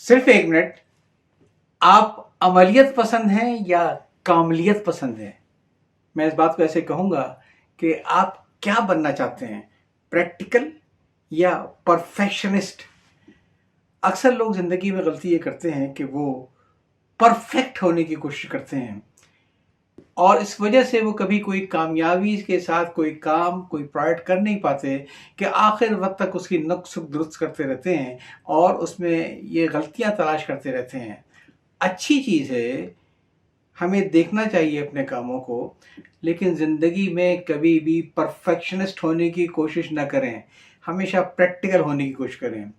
सिर्फ एक मिनट। आप अमलियत पसंद हैं या कामलियत पसंद हैं? मैं इस बात को ऐसे कहूँगा कि आप क्या बनना चाहते हैं, प्रैक्टिकल या परफेक्शनिस्ट? अक्सर लोग ज़िंदगी में गलती ये करते हैं कि वो परफेक्ट होने की कोशिश करते हैं और इस वजह से वो कभी कोई कामयाबी के साथ कोई काम, कोई प्रोजेक्ट कर नहीं पाते कि आखिर वक्त तक उसकी नुक्स दुरुस्त करते रहते हैं और उसमें ये गलतियां तलाश करते रहते हैं। अच्छी चीज़ है, हमें देखना चाहिए अपने कामों को, लेकिन ज़िंदगी में कभी भी परफेक्शनिस्ट होने की कोशिश ना करें, हमेशा प्रैक्टिकल होने की कोशिश करें।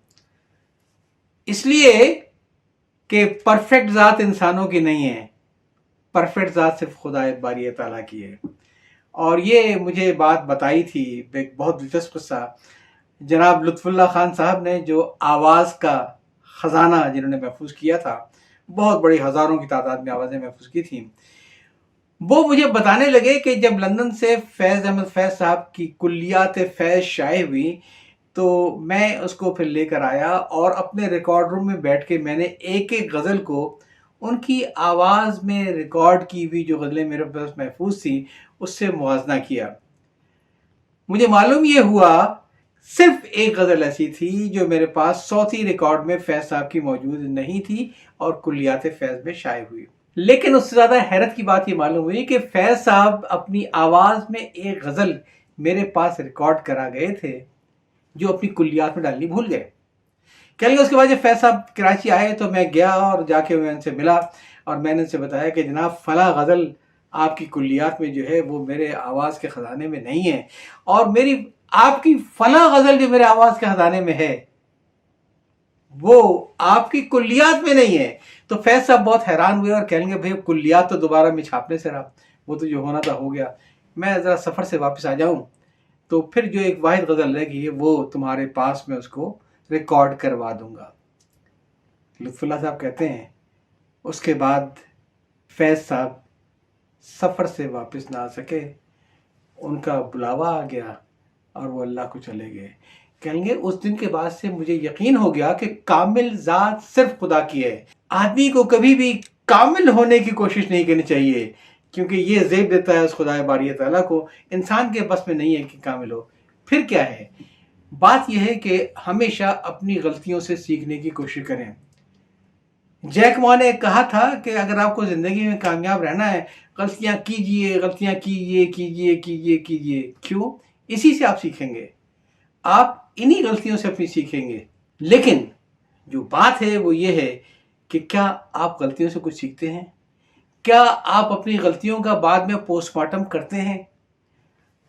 इसलिए कि परफेक्ट ज़ात इंसानों की नहीं है, परफेक्ट ज़ात सिर्फ खुदा बारी ताला की है। और ये मुझे बात बताई थी एक बहुत दिलचस्प किस्सा, जनाब लुत्फुल्लाह खान साहब ने, जो आवाज़ का ख़जाना जिन्होंने महफूज किया था, बहुत बड़ी हज़ारों की तादाद में आवाज़ें महफूज की थी। वो मुझे बताने लगे कि जब लंदन से फैज़ अहमद फैज़ साहब की कुल्लियात फैज़ शाये हुई तो मैं उसको फिर लेकर आया और अपने रिकॉर्ड रूम में बैठ के मैंने एक एक गज़ल को उनकी आवाज़ में रिकॉर्ड की हुई जो गज़लें मेरे पास महफूज थी उससे मुवाजना किया। मुझे मालूम ये हुआ सिर्फ एक गज़ल ऐसी थी जो मेरे पास सौती रिकॉर्ड में फैज़ साहब की मौजूद नहीं थी और कुल्लियात फैज़ में शाये हुई। लेकिन उससे ज़्यादा हैरत की बात ये मालूम हुई कि फैज़ साहब अपनी आवाज़ में एक गज़ल मेरे पास रिकॉर्ड करा गए थे जो अपनी कुल्लियात में डालनी भूल गए। कह लगे उसके बाद जब फैज़ साहब कराची आए तो मैं गया और जाके मैं उनसे मिला और मैंने उनसे बताया कि जनाब फला गज़ल आपकी कुल्लियात में जो है वो मेरे आवाज़ के ख़जाने में नहीं है और मेरी आपकी फला गज़ल जो मेरे आवाज़ के ख़जाने में है वो आपकी कुल्लियात में नहीं है। तो फैज़ साहब बहुत हैरान हुए और कहेंगे भाई कुल्लियात तो दोबारा में छापने से रहा, वो तो जो होना था हो गया, मैं ज़रा सफ़र से वापस आ जाऊँ तो फिर जो एक वाहिद गज़ल रह गई है वो तुम्हारे पास में उसको रिकॉर्ड करवा दूंगा। लुत्फुल्लाह साहब कहते हैं उसके बाद फैज़ साहब सफ़र से वापस ना आ सके, उनका बुलावा आ गया और वो अल्लाह को चले गए। कहेंगे उस दिन के बाद से मुझे यकीन हो गया कि कामिल ज़ात सिर्फ खुदा की है। आदमी को कभी भी कामिल होने की कोशिश नहीं करनी चाहिए क्योंकि ये ज़ेब देता है उस खुदा बारी ताला को, इंसान के बस में नहीं है कि कामिल हो। फिर क्या है, बात यह है कि हमेशा अपनी गलतियों से सीखने की कोशिश करें। जैक मा ने कहा था कि अगर आपको ज़िंदगी में कामयाब रहना है, गलतियां कीजिए, गलतियां कीजिए कीजिए कीजिए कीजिए। क्यों? इसी से आप सीखेंगे, आप इन्हीं गलतियों से अपनी सीखेंगे। लेकिन जो बात है वो ये है कि क्या आप गलतियों से कुछ सीखते हैं? क्या आप अपनी गलतियों का बाद में पोस्टमार्टम करते हैं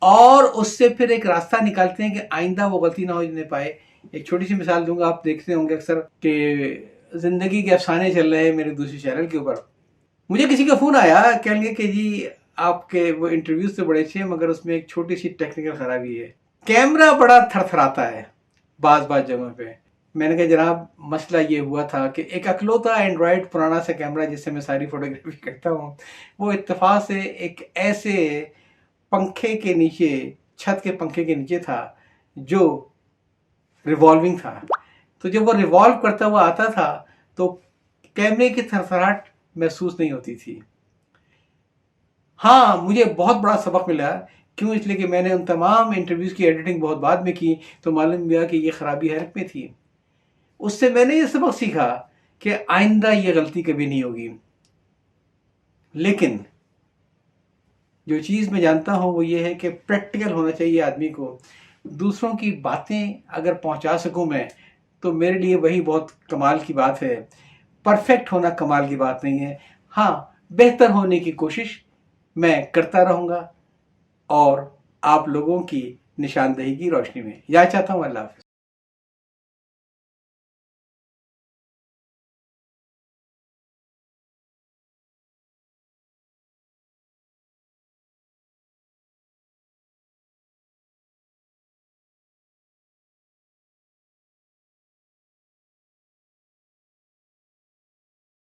और उससे फिर एक रास्ता निकालते हैं कि आइंदा वो गलती ना हो पाए? एक छोटी सी मिसाल दूंगा, आप देखते होंगे अक्सर कि ज़िंदगी के अफसाने चल रहे हैं मेरे दूसरे चैनल के ऊपर। मुझे किसी का फ़ोन आया, कहेंगे कि जी आपके वो इंटरव्यूज़ तो बड़े अच्छे हैं मगर उसमें एक छोटी सी टेक्निकल ख़राबी है, कैमरा बड़ा थरथराता है बाज़ जगहों पे। मैंने कहा जनाब मसला ये हुआ था कि एक अकलौता एंड्रॉयड पुराना सा कैमरा जिससे मैं सारी फोटोग्राफी करता हूँ, वो इत्तेफाक से एक ऐसे पंखे के नीचे, छत के पंखे के नीचे था जो रिवॉल्विंग था। तो जब वो रिवॉल्व करता हुआ आता था तो कैमरे की थरथराहट महसूस नहीं होती थी। हाँ, मुझे बहुत बड़ा सबक मिला। क्यों? इसलिए कि मैंने उन तमाम इंटरव्यूज़ की एडिटिंग बहुत बाद में की तो मालूम हुआ कि ये ख़राबी हैरत में थी। उससे मैंने ये सबक सीखा कि आइंदा ये गलती कभी नहीं होगी। लेकिन जो चीज़ मैं जानता हूँ वो ये है कि प्रैक्टिकल होना चाहिए आदमी को। दूसरों की बातें अगर पहुँचा सकूँ मैं तो मेरे लिए वही बहुत कमाल की बात है। परफेक्ट होना कमाल की बात नहीं है। हाँ, बेहतर होने की कोशिश मैं करता रहूँगा और आप लोगों की निशानदेही की रोशनी में। यह चाहता हूँ। अल्लाह हाफ़िज़।